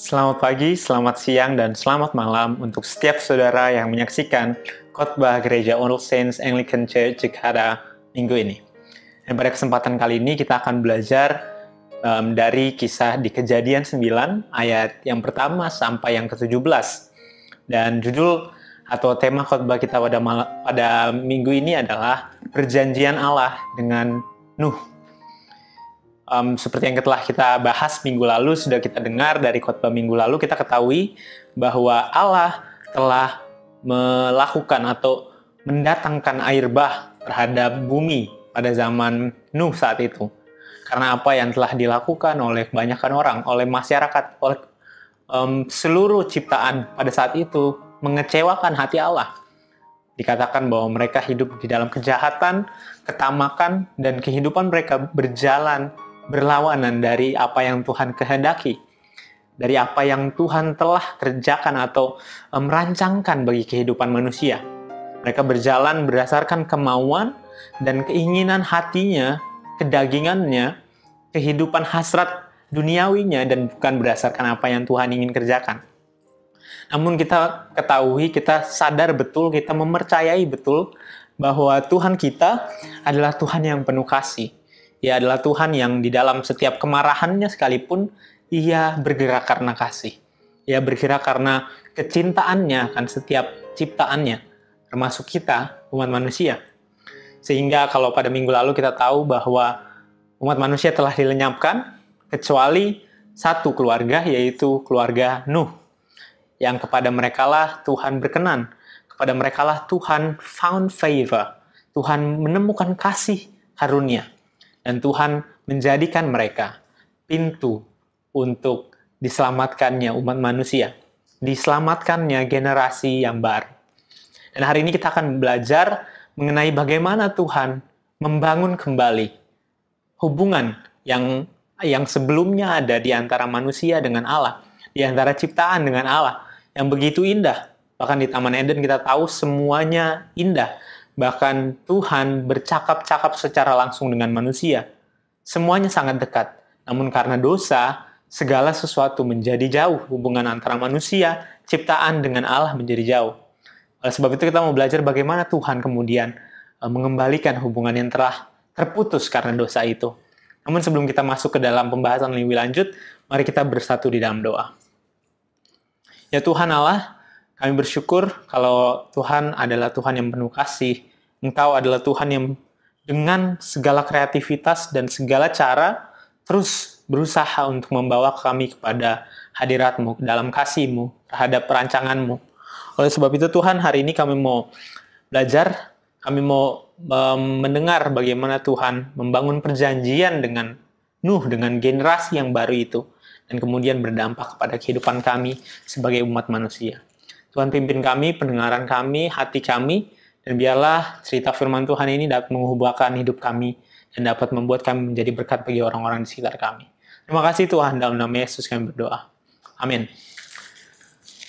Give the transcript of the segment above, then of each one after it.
Selamat pagi, selamat siang, dan selamat malam untuk setiap saudara yang menyaksikan khotbah Gereja All Saints Anglican Church Jakarta minggu ini. Dan pada kesempatan kali ini kita akan belajar dari kisah di Kejadian 9 ayat yang pertama sampai yang ke-17. Dan judul atau tema khotbah kita pada minggu ini adalah Perjanjian Allah dengan Nuh. Seperti yang telah kita bahas minggu lalu, sudah kita dengar dari khotbah minggu lalu, kita ketahui bahwa Allah telah melakukan atau mendatangkan air bah terhadap bumi pada zaman Nuh saat itu. Karena apa yang telah dilakukan oleh kebanyakan orang, oleh masyarakat, oleh seluruh ciptaan pada saat itu mengecewakan hati Allah. Dikatakan bahwa mereka hidup di dalam kejahatan, ketamakan, dan kehidupan mereka berlawanan dari apa yang Tuhan kehendaki, dari apa yang Tuhan telah kerjakan atau merancangkan bagi kehidupan manusia. Mereka berjalan berdasarkan kemauan dan keinginan hatinya, kedagingannya, kehidupan hasrat duniawinya, dan bukan berdasarkan apa yang Tuhan ingin kerjakan. Namun kita ketahui, kita sadar betul, kita mempercayai betul bahwa Tuhan kita adalah Tuhan yang penuh kasih. Ia adalah Tuhan yang di dalam setiap kemarahannya sekalipun, ia bergerak karena kasih. Ia bergerak karena kecintaannya akan setiap ciptaannya, termasuk kita, umat manusia. Sehingga kalau pada minggu lalu kita tahu bahwa umat manusia telah dilenyapkan, kecuali satu keluarga, yaitu keluarga Nuh. Yang kepada merekalah Tuhan berkenan, kepada merekalah Tuhan found favor, Tuhan menemukan kasih karunia. Dan Tuhan menjadikan mereka pintu untuk diselamatkannya umat manusia, diselamatkannya generasi yang baru. Dan hari ini kita akan belajar mengenai bagaimana Tuhan membangun kembali hubungan yang sebelumnya ada di antara manusia dengan Allah, di antara ciptaan dengan Allah, yang begitu indah. Bahkan di Taman Eden kita tahu semuanya indah. Bahkan Tuhan bercakap-cakap secara langsung dengan manusia. Semuanya sangat dekat. Namun karena dosa, segala sesuatu menjadi jauh. Hubungan antara manusia, ciptaan dengan Allah menjadi jauh. Oleh sebab itu kita mau belajar bagaimana Tuhan kemudian mengembalikan hubungan yang telah terputus karena dosa itu. Namun sebelum kita masuk ke dalam pembahasan lebih lanjut, mari kita bersatu di dalam doa. Ya Tuhan Allah, kami bersyukur kalau Tuhan adalah Tuhan yang penuh kasih. Engkau adalah Tuhan yang dengan segala kreativitas dan segala cara terus berusaha untuk membawa kami kepada hadirat-Mu, dalam kasih-Mu, terhadap perancangan-Mu. Oleh sebab itu Tuhan, hari ini kami mau belajar, kami mau mendengar bagaimana Tuhan membangun perjanjian dengan Nuh, dengan generasi yang baru itu, dan kemudian berdampak kepada kehidupan kami sebagai umat manusia. Tuhan pimpin kami, pendengaran kami, hati kami, dan biarlah cerita firman Tuhan ini dapat menghubungkan hidup kami dan dapat membuat kami menjadi berkat bagi orang-orang di sekitar kami. Terima kasih Tuhan, dalam nama Yesus kami berdoa. Amin.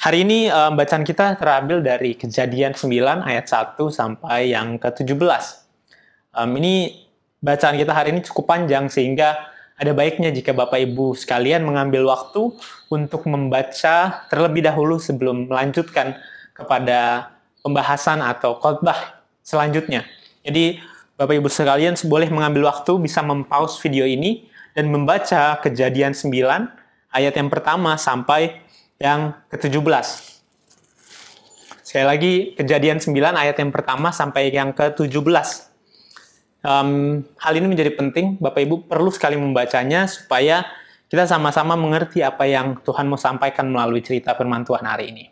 Hari ini bacaan kita terambil dari Kejadian 9 ayat 1 sampai yang ke-17. Ini bacaan kita hari ini cukup panjang sehingga ada baiknya jika Bapak Ibu sekalian mengambil waktu untuk membaca terlebih dahulu sebelum melanjutkan kepada pembahasan atau khotbah selanjutnya. Jadi Bapak Ibu sekalian boleh mengambil waktu, bisa mempause video ini dan membaca Kejadian 9 ayat yang pertama sampai yang ke-17. Sekali lagi, Kejadian 9 ayat yang pertama sampai yang ke-17. Hal ini menjadi penting, Bapak Ibu perlu sekali membacanya supaya kita sama-sama mengerti apa yang Tuhan mau sampaikan melalui cerita firman Tuhan hari ini.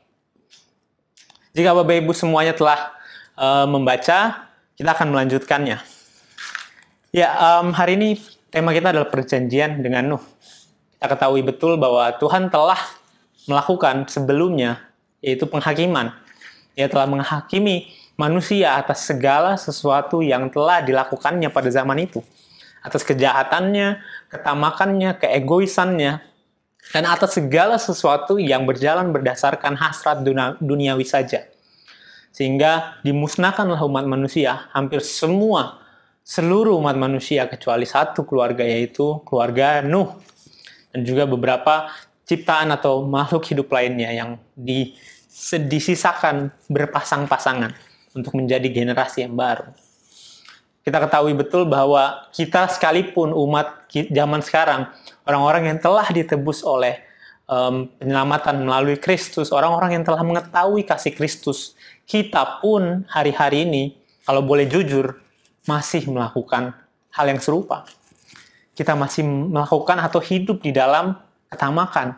Jika Bapak Ibu semuanya telah membaca, kita akan melanjutkannya. Ya, hari ini tema kita adalah perjanjian dengan Nuh. Kita ketahui betul bahwa Tuhan telah melakukan sebelumnya, yaitu penghakiman. Ia telah menghakimi manusia atas segala sesuatu yang telah dilakukannya pada zaman itu. Atas kejahatannya, ketamakannya, keegoisannya, dan atas segala sesuatu yang berjalan berdasarkan hasrat duniawi saja. Sehingga dimusnahkanlah umat manusia, hampir seluruh umat manusia kecuali satu keluarga, yaitu keluarga Nuh. Dan juga beberapa ciptaan atau makhluk hidup lainnya yang disisakan berpasang-pasangan untuk menjadi generasi yang baru. Kita ketahui betul bahwa kita sekalipun umat zaman sekarang, orang-orang yang telah ditebus oleh penyelamatan melalui Kristus, orang-orang yang telah mengetahui kasih Kristus, kita pun hari-hari ini, kalau boleh jujur, masih melakukan hal yang serupa. Kita masih melakukan atau hidup di dalam ketamakan.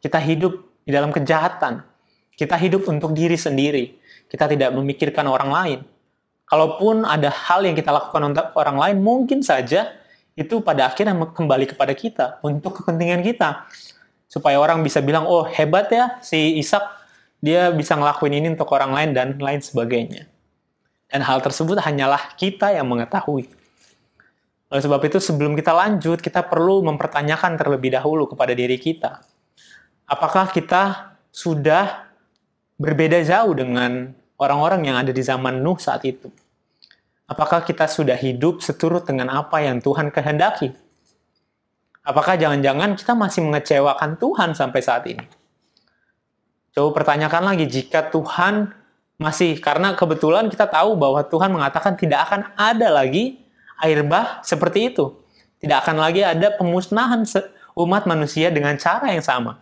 Kita hidup di dalam kejahatan. Kita hidup untuk diri sendiri. Kita tidak memikirkan orang lain. Kalaupun ada hal yang kita lakukan untuk orang lain, mungkin saja itu pada akhirnya kembali kepada kita, untuk kepentingan kita. Supaya orang bisa bilang, oh hebat ya si Ishak, dia bisa ngelakuin ini untuk orang lain dan lain sebagainya. Dan hal tersebut hanyalah kita yang mengetahui. Oleh sebab itu sebelum kita lanjut, kita perlu mempertanyakan terlebih dahulu kepada diri kita. Apakah kita sudah berbeda jauh dengan orang-orang yang ada di zaman Nuh saat itu? Apakah kita sudah hidup seturut dengan apa yang Tuhan kehendaki? Apakah jangan-jangan kita masih mengecewakan Tuhan sampai saat ini? Coba pertanyakan lagi, jika Tuhan masih, karena kebetulan kita tahu bahwa Tuhan mengatakan tidak akan ada lagi air bah seperti itu. Tidak akan lagi ada pemusnahan umat manusia dengan cara yang sama.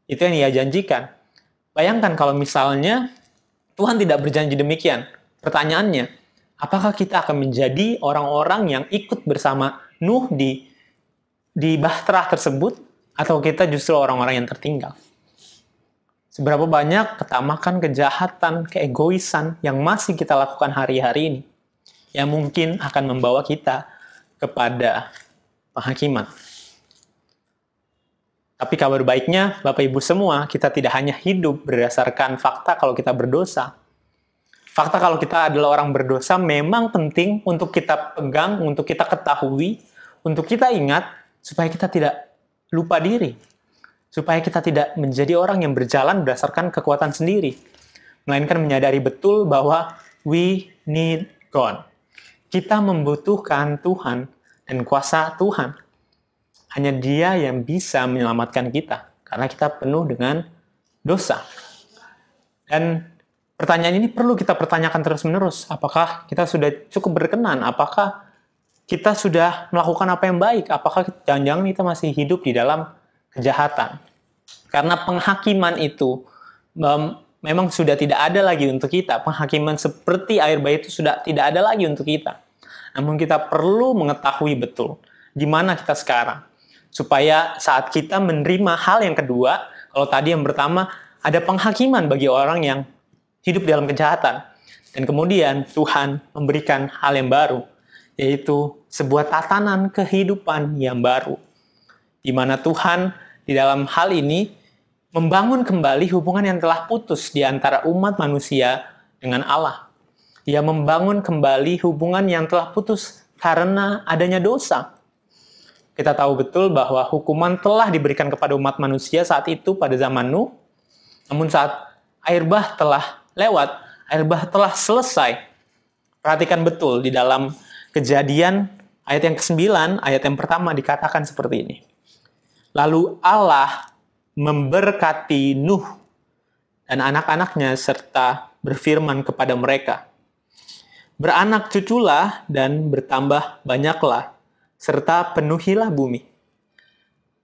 Itu yang Ia janjikan. Bayangkan kalau misalnya Tuhan tidak berjanji demikian. Pertanyaannya, apakah kita akan menjadi orang-orang yang ikut bersama Nuh di bahtera tersebut, atau kita justru orang-orang yang tertinggal? Seberapa banyak ketamakan, kejahatan, keegoisan yang masih kita lakukan hari-hari ini, yang mungkin akan membawa kita kepada penghakiman. Tapi kabar baiknya, Bapak Ibu semua, kita tidak hanya hidup berdasarkan fakta kalau kita berdosa. Fakta kalau kita adalah orang berdosa memang penting untuk kita pegang, untuk kita ketahui, untuk kita ingat, supaya kita tidak lupa diri. Supaya kita tidak menjadi orang yang berjalan berdasarkan kekuatan sendiri. Melainkan menyadari betul bahwa we need God. Kita membutuhkan Tuhan dan kuasa Tuhan. Hanya Dia yang bisa menyelamatkan kita, karena kita penuh dengan dosa. Dan pertanyaan ini perlu kita pertanyakan terus-menerus. Apakah kita sudah cukup berkenan? Apakah kita sudah melakukan apa yang baik? Apakah jangan-jangan kita masih hidup di dalam kejahatan? Karena penghakiman itu memang sudah tidak ada lagi untuk kita. Penghakiman seperti air bah itu sudah tidak ada lagi untuk kita. Namun kita perlu mengetahui betul di mana kita sekarang. Supaya saat kita menerima hal yang kedua, kalau tadi yang pertama, ada penghakiman bagi orang yang hidup dalam kejahatan. Dan kemudian Tuhan memberikan hal yang baru, yaitu sebuah tatanan kehidupan yang baru. Di mana Tuhan di dalam hal ini membangun kembali hubungan yang telah putus di antara umat manusia dengan Allah. Dia membangun kembali hubungan yang telah putus karena adanya dosa. Kita tahu betul bahwa hukuman telah diberikan kepada umat manusia saat itu pada zaman Nuh. Namun saat air bah telah lewat, air bah telah selesai. Perhatikan betul di dalam Kejadian ayat yang ke-9, ayat yang pertama dikatakan seperti ini. Lalu Allah memberkati Nuh dan anak-anaknya serta berfirman kepada mereka, beranak cuculah dan bertambah banyaklah, serta penuhilah bumi.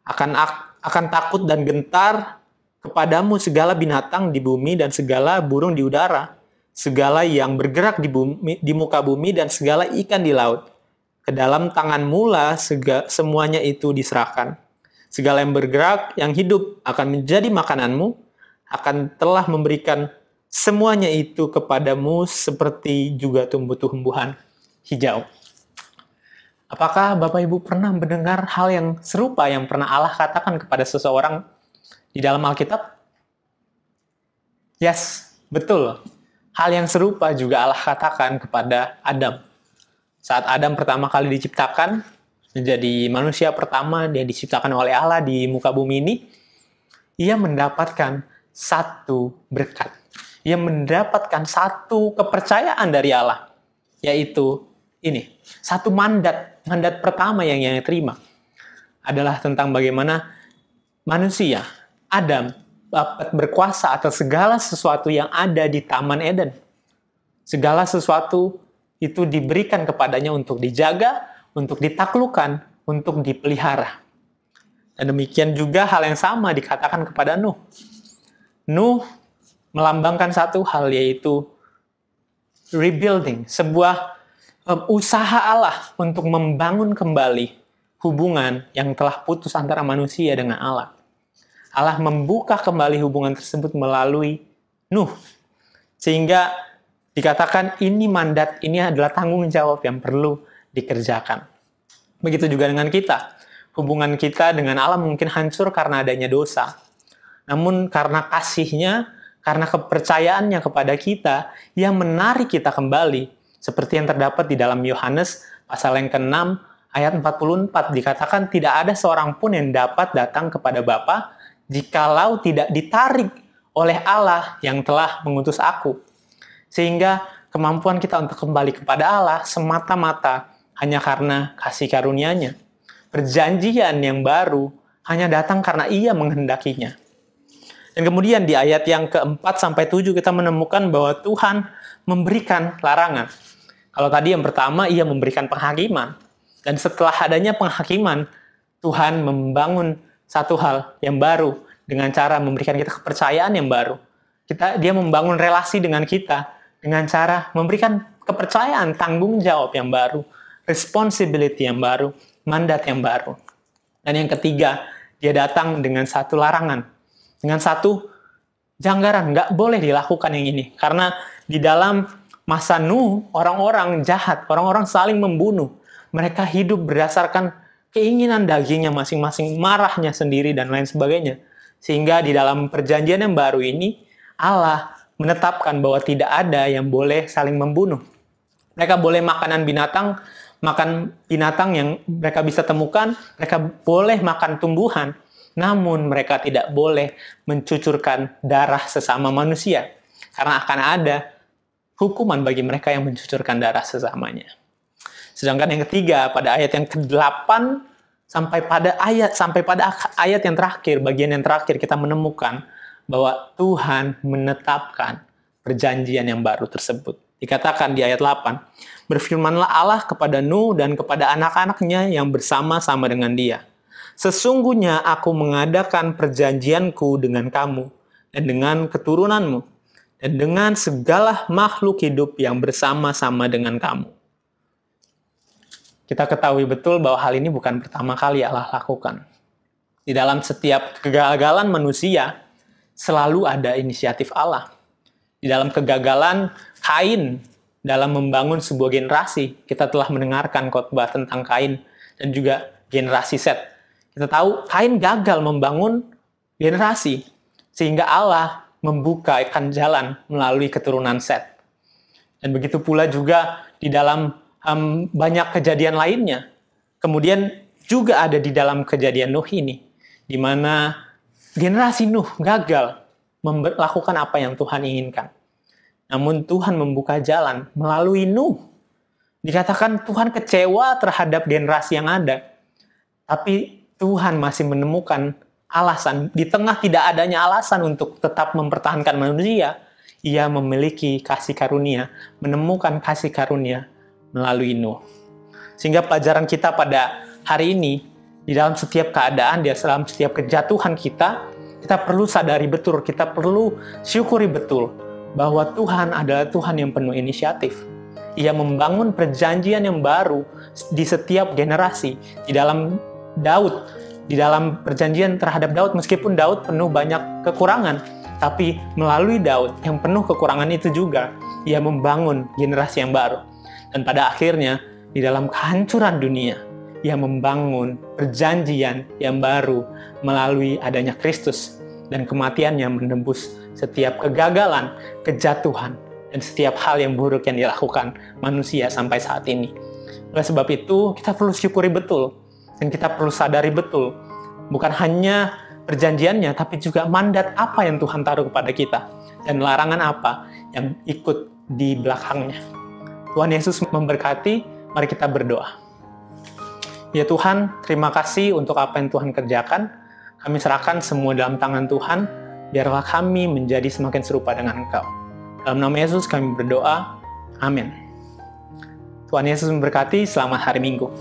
Akan takut dan gentar kepadamu segala binatang di bumi dan segala burung di udara, segala yang bergerak di muka bumi dan segala ikan di laut. Ke dalam tanganmu lah semuanya itu diserahkan. Segala yang bergerak, yang hidup akan menjadi makananmu, akan telah memberikan semuanya itu kepadamu seperti juga tumbuh-tumbuhan hijau. Apakah Bapak Ibu pernah mendengar hal yang serupa yang pernah Allah katakan kepada seseorang di dalam Alkitab? Yes, betul. Hal yang serupa juga Allah katakan kepada Adam. Saat Adam pertama kali diciptakan, menjadi manusia pertama yang diciptakan oleh Allah di muka bumi ini, ia mendapatkan satu berkat. Ia mendapatkan satu kepercayaan dari Allah, yaitu ini, satu mandat pertama yang ia terima adalah tentang bagaimana manusia Adam dapat berkuasa atas segala sesuatu yang ada di Taman Eden. Segala sesuatu itu diberikan kepadanya untuk dijaga, untuk ditaklukkan, untuk dipelihara. Dan demikian juga hal yang sama dikatakan kepada Nuh. Nuh melambangkan satu hal, yaitu rebuilding, sebuah usaha Allah untuk membangun kembali hubungan yang telah putus antara manusia dengan Allah. Allah membuka kembali hubungan tersebut melalui Nuh. Sehingga dikatakan ini mandat, ini adalah tanggung jawab yang perlu dikerjakan. Begitu juga dengan kita. Hubungan kita dengan Allah mungkin hancur karena adanya dosa. Namun karena kasih-Nya, karena kepercayaannya kepada kita, Ia menarik kita kembali. Seperti yang terdapat di dalam Yohanes pasal yang ke-6 ayat 44, dikatakan tidak ada seorang pun yang dapat datang kepada Bapa jikalau tidak ditarik oleh Allah yang telah mengutus aku. Sehingga kemampuan kita untuk kembali kepada Allah semata-mata hanya karena kasih karunia-Nya. Perjanjian yang baru hanya datang karena Ia menghendakinya. Dan kemudian di ayat yang ke-4-7 kita menemukan bahwa Tuhan memberikan larangan. Kalau tadi yang pertama, Ia memberikan penghakiman. Dan setelah adanya penghakiman, Tuhan membangun satu hal yang baru dengan cara memberikan kita kepercayaan yang baru. Dia membangun relasi dengan kita dengan cara memberikan kepercayaan, tanggung jawab yang baru, responsibility yang baru, mandat yang baru. Dan yang ketiga, Dia datang dengan satu larangan, dengan satu janggaran, nggak boleh dilakukan yang ini. Karena di dalam masa Nuh, orang-orang jahat, orang-orang saling membunuh. Mereka hidup berdasarkan keinginan dagingnya masing-masing, marahnya sendiri, dan lain sebagainya. Sehingga di dalam perjanjian yang baru ini, Allah menetapkan bahwa tidak ada yang boleh saling membunuh. Mereka boleh makan binatang yang mereka bisa temukan, mereka boleh makan tumbuhan, namun mereka tidak boleh mencucurkan darah sesama manusia. Karena akan ada hukuman bagi mereka yang mencucurkan darah sesamanya. Sedangkan yang ketiga, pada ayat yang ke-8 sampai pada ayat yang terakhir, bagian yang terakhir kita menemukan bahwa Tuhan menetapkan perjanjian yang baru tersebut. Dikatakan di ayat 8, berfirmanlah Allah kepada Nuh dan kepada anak-anaknya yang bersama-sama dengan dia. Sesungguhnya aku mengadakan perjanjianku dengan kamu dan dengan keturunanmu dan dengan segala makhluk hidup yang bersama-sama dengan kamu. Kita ketahui betul bahwa hal ini bukan pertama kali Allah lakukan. Di dalam setiap kegagalan manusia, selalu ada inisiatif Allah. Di dalam kegagalan Kain dalam membangun sebuah generasi, kita telah mendengarkan khotbah tentang Kain dan juga generasi Set. Kita tahu Kain gagal membangun generasi, sehingga Allah membukakan jalan melalui keturunan Set. Dan begitu pula juga di dalam banyak kejadian lainnya. Kemudian juga ada di dalam kejadian Nuh ini, di mana generasi Nuh gagal melakukan apa yang Tuhan inginkan. Namun Tuhan membuka jalan melalui Nuh. Dikatakan Tuhan kecewa terhadap generasi yang ada. Tapi Tuhan masih menemukan alasan. Di tengah tidak adanya alasan untuk tetap mempertahankan manusia, Ia memiliki kasih karunia, menemukan kasih karunia melalui Nuh. Sehingga pelajaran kita pada hari ini, di dalam setiap keadaan, di dalam setiap kejatuhan kita perlu sadari betul, kita perlu syukuri betul bahwa Tuhan adalah Tuhan yang penuh inisiatif. Ia membangun perjanjian yang baru di setiap generasi. Di dalam Daud, di dalam perjanjian terhadap Daud, meskipun Daud penuh banyak kekurangan, tapi melalui Daud yang penuh kekurangan itu juga, ia membangun generasi yang baru. Dan pada akhirnya, di dalam kehancuran dunia, Ia membangun perjanjian yang baru melalui adanya Kristus. Dan kematiannya menembus setiap kegagalan, kejatuhan, dan setiap hal yang buruk yang dilakukan manusia sampai saat ini. Oleh sebab itu, kita perlu syukuri betul. Dan kita perlu sadari betul. Bukan hanya perjanjiannya, tapi juga mandat apa yang Tuhan taruh kepada kita. Dan larangan apa yang ikut di belakangnya. Tuhan Yesus memberkati, mari kita berdoa. Ya Tuhan, terima kasih untuk apa yang Tuhan kerjakan. Kami serahkan semua dalam tangan Tuhan, biarlah kami menjadi semakin serupa dengan Engkau. Dalam nama Yesus kami berdoa, amin. Tuhan Yesus memberkati, selamat hari Minggu.